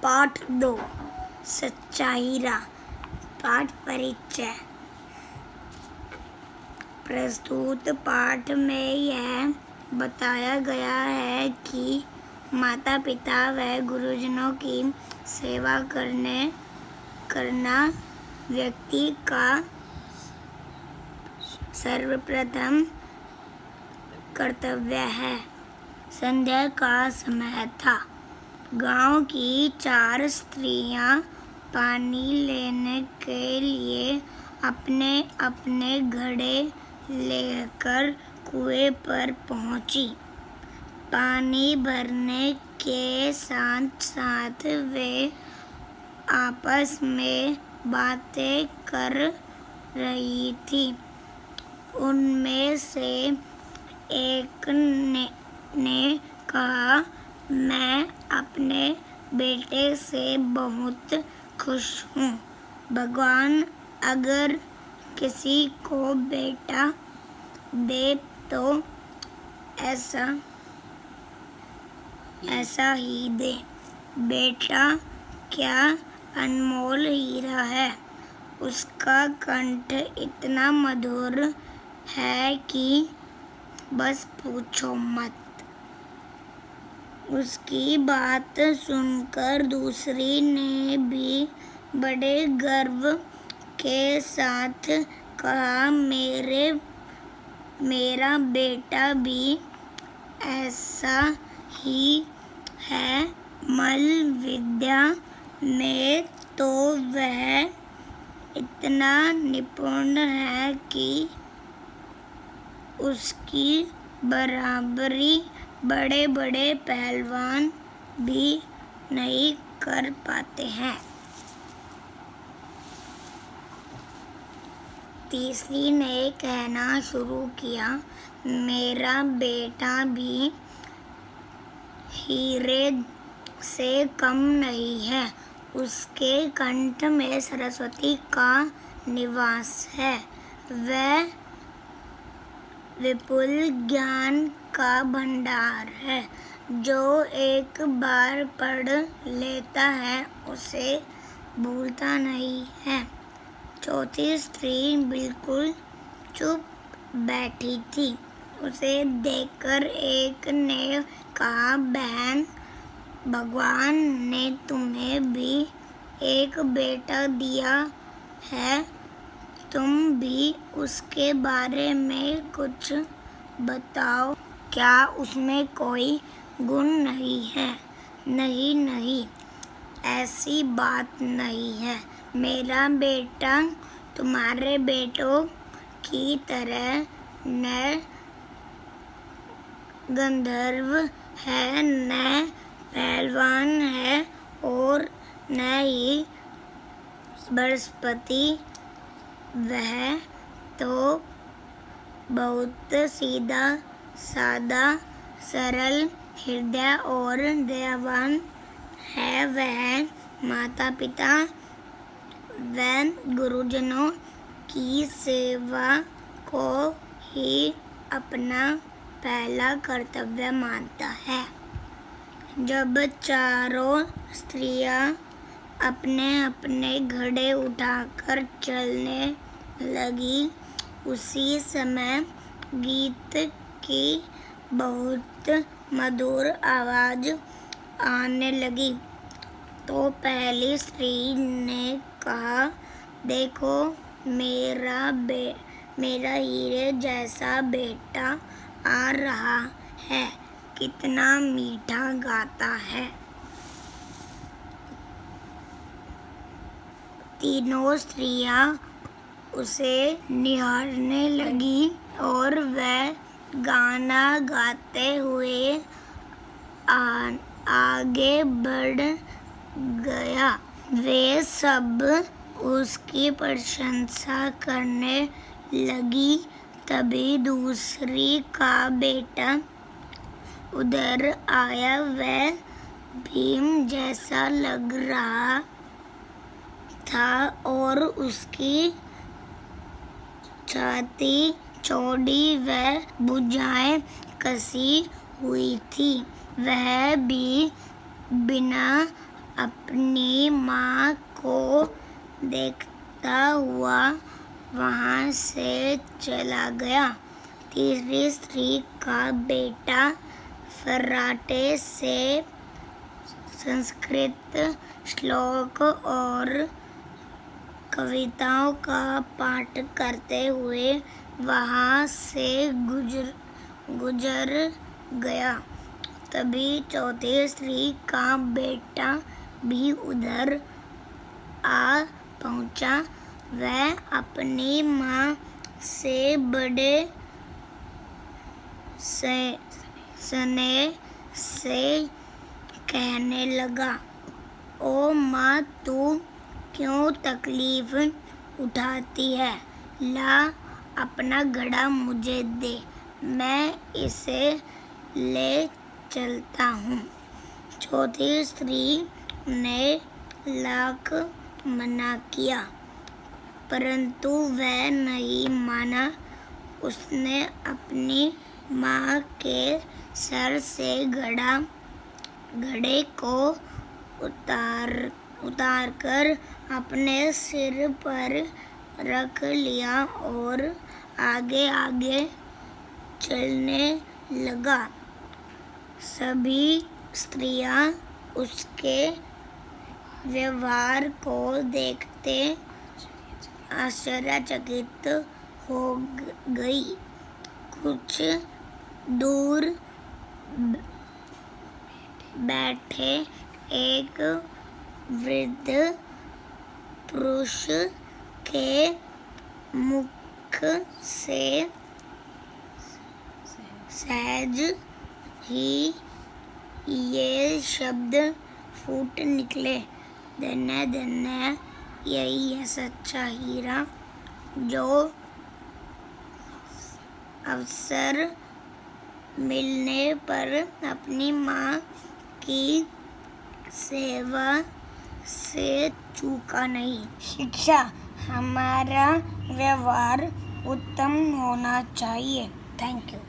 पाठ 2 सच्चाई राह। पाठ परिचय। प्रस्तुत पाठ में यह बताया गया है कि माता पिता व गुरुजनों की सेवा करना व्यक्ति का सर्वप्रथम कर्तव्य है। संध्या का समय था। गांव की 4 स्त्रियां पानी लेने के लिए अपने अपने घड़े लेकर कुएं पर पहुंची। पानी भरने के साथ साथ वे आपस में बातें कर रही थी। उनमें से एक ने कहा, मैं अपने बेटे से बहुत खुश हूँ। भगवान अगर किसी को बेटा दे तो ऐसा ही दे। बेटा क्या अनमोल हीरा है। उसका कंठ इतना मधुर है कि बस पूछो मत। उसकी बात सुनकर दूसरी ने भी बड़े गर्व के साथ कहा, मेरा बेटा भी ऐसा ही है। मल विद्या में तो वह इतना निपुण है कि उसकी बराबरी बड़े बड़े पहलवान भी नहीं कर पाते हैं। तीसरी ने कहना शुरू किया, मेरा बेटा भी हीरे से कम नहीं है। उसके कंठ में सरस्वती का निवास है। वह विपुल ज्ञान का भंडार है। जो एक बार पढ़ लेता है उसे भूलता नहीं है। चौथी स्त्री बिल्कुल चुप बैठी थी। उसे देखकर एक ने कहा, बहन, भगवान ने तुम्हें भी एक बेटा दिया है। तुम भी उसके बारे में कुछ बताओ। क्या उसमें कोई गुण नहीं है? नहीं, ऐसी बात नहीं है। मेरा बेटा तुम्हारे बेटों की तरह न गंधर्व है, न पहलवान है और न ही बृहस्पति। वह तो बहुत सीधा सादा, सरल हृदय और दयावान है। वह माता पिता व गुरुजनों की सेवा को ही अपना पहला कर्तव्य मानता है। जब चारों स्त्रियां अपने अपने घड़े उठाकर चलने लगी, उसी समय गीत की बहुत मधुर आवाज आने लगी। तो पहली स्त्री ने कहा, देखो, मेरा हीरे जैसा बेटा आ रहा है। कितना मीठा गाता है। तीनों स्त्रियां उसे निहारने लगी और वह गाना गाते हुए आगे बढ़ गया। वे सब उसकी प्रशंसा करने लगी। तभी दूसरी का बेटा उधर आया। वह भीम जैसा लग रहा था और उसकी छाती चौड़ी व भुजाएं कसी हुई थी। वह भी बिना अपनी माँ को देखता हुआ वहाँ से चला गया। तीसरी स्त्री का बेटा फर्राटे से संस्कृत श्लोक और कविताओं का पाठ करते हुए वहाँ से गुजर गया। तभी चौथी स्त्री का बेटा भी उधर आ पहुँचा। वह अपनी माँ से बड़े स्नेह से कहने लगा, ओ माँ, तू क्यों तकलीफ उठाती है? ला अपना घड़ा मुझे दे, मैं इसे ले चलता हूँ। चौथी स्त्री ने लाख मना किया, परंतु वह नहीं माना। उसने अपनी माँ के सर से घड़े को उतारकर अपने सिर पर रख लिया और आगे आगे चलने लगा। सभी स्त्रियां उसके व्यवहार को देखते आश्चर्यचकित हो गई। कुछ दूर बैठे एक वृद्ध पुरुष के मुख से सहज ही ये शब्द फूट निकले, धन्य धन्य यही है सच्चा हीरा, जो अवसर मिलने पर अपनी माँ की सेवा से चूका नहीं। शिक्षा, हमारा व्यवहार उत्तम होना चाहिए। Thank you.